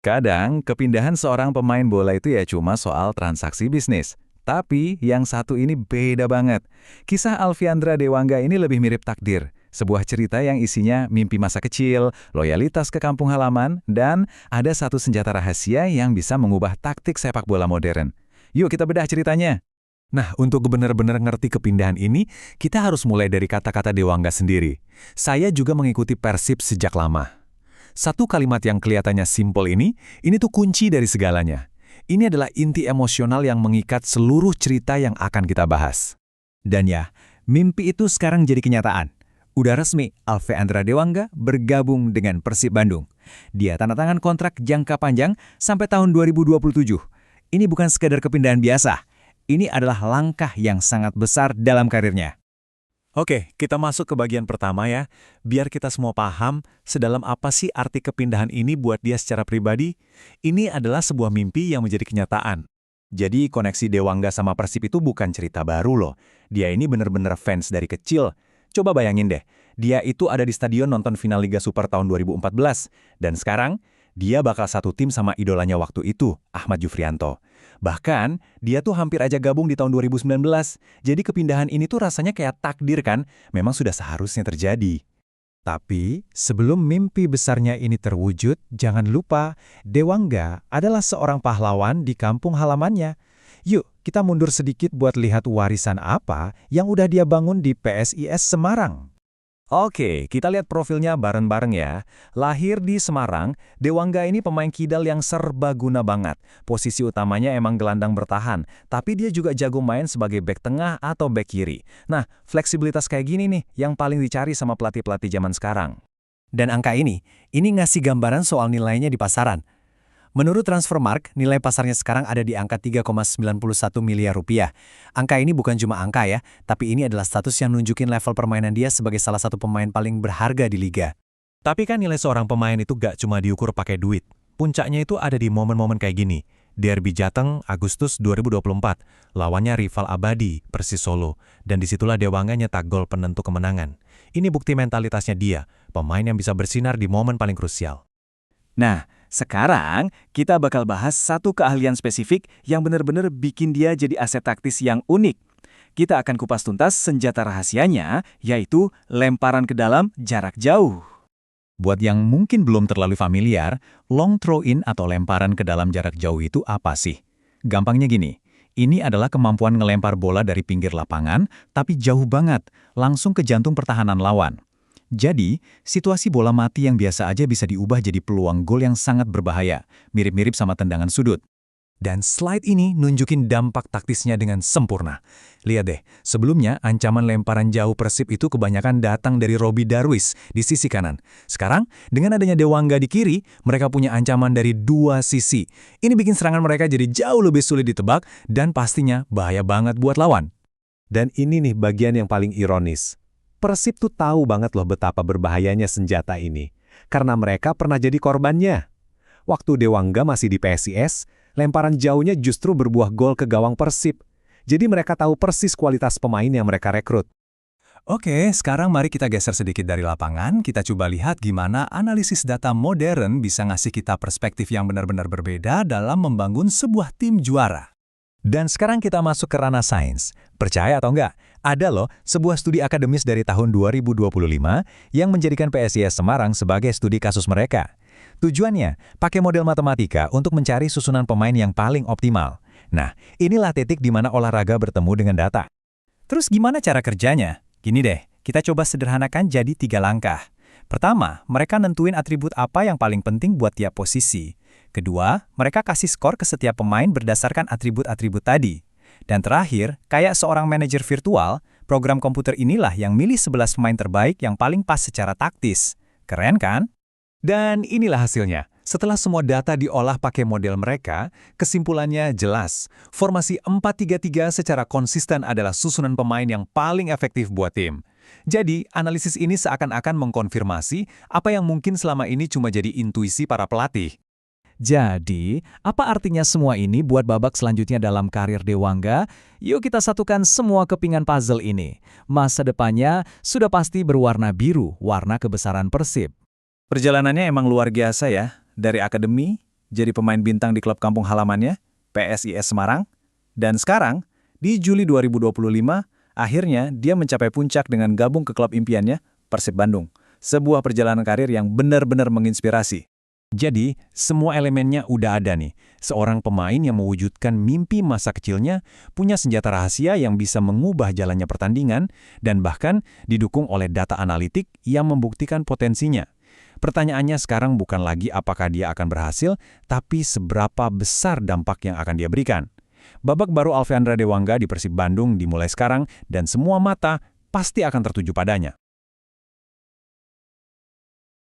Kadang, kepindahan seorang pemain bola itu ya cuma soal transaksi bisnis. Tapi, yang satu ini beda banget. Kisah Alfiandra Dewangga ini lebih mirip takdir. Sebuah cerita yang isinya mimpi masa kecil, loyalitas ke kampung halaman, dan ada satu senjata rahasia yang bisa mengubah taktik sepak bola modern. Yuk kita bedah ceritanya. Nah, untuk benar-benar ngerti kepindahan ini, kita harus mulai dari kata-kata Dewangga sendiri. Saya juga mengikuti Persib sejak lama. Satu kalimat yang kelihatannya simpel ini tuh kunci dari segalanya. Ini adalah inti emosional yang mengikat seluruh cerita yang akan kita bahas. Dan ya, mimpi itu sekarang jadi kenyataan. Udah resmi, Alfiandra Dewangga bergabung dengan Persib Bandung. Dia tanda tangan kontrak jangka panjang sampai tahun 2027. Ini bukan sekedar kepindahan biasa. Ini adalah langkah yang sangat besar dalam karirnya. Oke, kita masuk ke bagian pertama ya. Biar kita semua paham sedalam apa sih arti kepindahan ini buat dia secara pribadi. Ini adalah sebuah mimpi yang menjadi kenyataan. Jadi koneksi Dewangga sama Persib itu bukan cerita baru loh. Dia ini bener-bener fans dari kecil. Coba bayangin deh, dia itu ada di stadion nonton final Liga Super tahun 2014. Dan sekarang, dia bakal satu tim sama idolanya waktu itu, Ahmad Jufrianto. Bahkan, dia tuh hampir aja gabung di tahun 2019. Jadi kepindahan ini tuh rasanya kayak takdir kan? Memang sudah seharusnya terjadi. Tapi, sebelum mimpi besarnya ini terwujud, jangan lupa, Dewangga adalah seorang pahlawan di kampung halamannya. Yuk, kita mundur sedikit buat lihat warisan apa yang udah dia bangun di PSIS Semarang. Oke, kita lihat profilnya bareng-bareng ya. Lahir di Semarang, Dewangga ini pemain kidal yang serbaguna banget. Posisi utamanya emang gelandang bertahan, tapi dia juga jago main sebagai bek tengah atau bek kiri. Nah, fleksibilitas kayak gini nih yang paling dicari sama pelatih-pelatih zaman sekarang. Dan angka ini ngasih gambaran soal nilainya di pasaran. Menurut Transfermarkt, nilai pasarnya sekarang ada di angka 3,91 miliar rupiah. Angka ini bukan cuma angka ya, tapi ini adalah status yang nunjukin level permainan dia sebagai salah satu pemain paling berharga di liga. Tapi kan nilai seorang pemain itu gak cuma diukur pakai duit. Puncaknya itu ada di momen-momen kayak gini. Derby Jateng, Agustus 2024. Lawannya rival abadi, Persis Solo. Dan disitulah Dewangga nyetak gol penentu kemenangan. Ini bukti mentalitasnya dia, pemain yang bisa bersinar di momen paling krusial. Nah, sekarang kita bakal bahas satu keahlian spesifik yang benar-benar bikin dia jadi aset taktis yang unik. Kita akan kupas tuntas senjata rahasianya, yaitu lemparan ke dalam jarak jauh. Buat yang mungkin belum terlalu familiar, long throw-in atau lemparan ke dalam jarak jauh itu apa sih? Gampangnya gini, ini adalah kemampuan ngelempar bola dari pinggir lapangan, tapi jauh banget, langsung ke jantung pertahanan lawan. Jadi, situasi bola mati yang biasa aja bisa diubah jadi peluang gol yang sangat berbahaya, mirip-mirip sama tendangan sudut. Dan slide ini nunjukin dampak taktisnya dengan sempurna. Lihat deh, sebelumnya ancaman lemparan jauh Persib itu kebanyakan datang dari Robby Darwish di sisi kanan. Sekarang, dengan adanya Dewangga di kiri, mereka punya ancaman dari dua sisi. Ini bikin serangan mereka jadi jauh lebih sulit ditebak dan pastinya bahaya banget buat lawan. Dan ini nih bagian yang paling ironis. Persib tuh tahu banget loh betapa berbahayanya senjata ini. Karena mereka pernah jadi korbannya. Waktu Dewangga masih di PSIS, lemparan jauhnya justru berbuah gol ke gawang Persib. Jadi mereka tahu persis kualitas pemain yang mereka rekrut. Oke, sekarang mari kita geser sedikit dari lapangan, kita coba lihat gimana analisis data modern bisa ngasih kita perspektif yang benar-benar berbeda dalam membangun sebuah tim juara. Dan sekarang kita masuk ke ranah sains. Percaya atau enggak? Ada loh sebuah studi akademis dari tahun 2025 yang menjadikan PSIS Semarang sebagai studi kasus mereka. Tujuannya, pakai model matematika untuk mencari susunan pemain yang paling optimal. Nah, inilah titik di mana olahraga bertemu dengan data. Terus gimana cara kerjanya? Gini deh, kita coba sederhanakan jadi 3 langkah. Pertama, mereka nentuin atribut apa yang paling penting buat tiap posisi. Kedua, mereka kasih skor ke setiap pemain berdasarkan atribut-atribut tadi. Dan terakhir, kayak seorang manajer virtual, program komputer inilah yang milih 11 pemain terbaik yang paling pas secara taktis. Keren kan? Dan inilah hasilnya. Setelah semua data diolah pakai model mereka, kesimpulannya jelas. Formasi 4-3-3 secara konsisten adalah susunan pemain yang paling efektif buat tim. Jadi, analisis ini seakan-akan mengkonfirmasi apa yang mungkin selama ini cuma jadi intuisi para pelatih. Jadi, apa artinya semua ini buat babak selanjutnya dalam karir Dewangga? Yuk kita satukan semua kepingan puzzle ini. Masa depannya sudah pasti berwarna biru, warna kebesaran Persib. Perjalanannya emang luar biasa ya. Dari akademi, jadi pemain bintang di klub kampung halamannya, PSIS Semarang. Dan sekarang, di Juli 2025, akhirnya dia mencapai puncak dengan gabung ke klub impiannya, Persib Bandung. Sebuah perjalanan karir yang benar-benar menginspirasi. Jadi, semua elemennya udah ada nih. Seorang pemain yang mewujudkan mimpi masa kecilnya, punya senjata rahasia yang bisa mengubah jalannya pertandingan, dan bahkan didukung oleh data analitik yang membuktikan potensinya. Pertanyaannya sekarang bukan lagi apakah dia akan berhasil, tapi seberapa besar dampak yang akan dia berikan. Babak baru Alfiandra Dewangga di Persib Bandung dimulai sekarang, dan semua mata pasti akan tertuju padanya.